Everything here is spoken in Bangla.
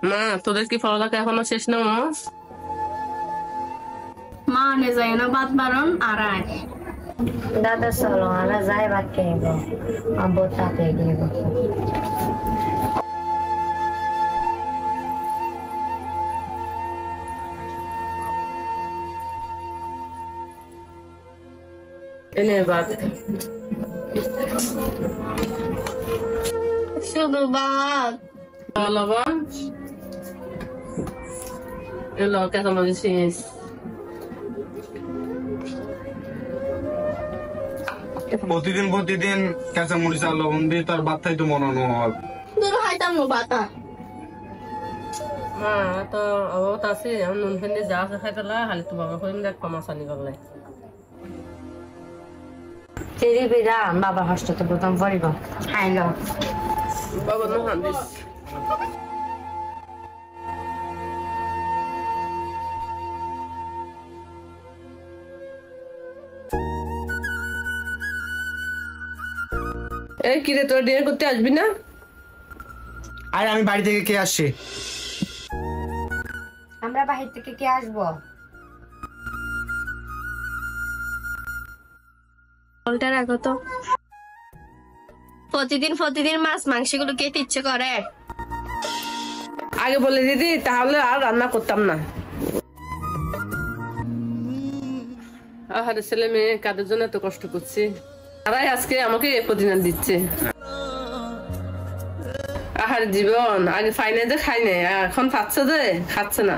মা তোদের কি পড়ালেখা এখনো শেষ না? মা নে যায় না বাদ বারণ আর আয় দাদা চলো আমরা যাই ভাত খেয়ে আব্বু তাতে গিয়ে এনে বাদ শুধু বাদ লবণ এলো কেমন শেষ প্রতিদিন কাঁচা মরিচ আর লবণ দিয়ে তার ভাত খাইতে মনানো হয়। তোর খাইতাম না বাতা মা তো অবত আছে নুন ফেলে যা আছে খাই পেলা খালি তো বাবা করিম দেখ কমাসানি করলে চেরি বেড়া বাবা হস্ত তো প্রথম পড়িব খাইল বাবা মহান দিস এই কিরে তোর ডিনার করতে আসবি না? আরে আমি বাড়ি থেকে কে আসছে? আমরা বাহির থেকে কে আসবো? বলটা রাখো তো প্রতিদিন মাছ মাংস গুলো খেতে ইচ্ছে করে আগে বলে দিদি তাহলে আর রান্না করতাম না। আহারে ছেলে মেয়ে কাদের জন্য এত কষ্ট করছি, তারাই আজকে আমাকে প্রতিদিন দিচ্ছে। আহারে জীবন, আগে ফাইনে যে খাই নাই, এখন খাচ্ছে যে খাচ্ছে না।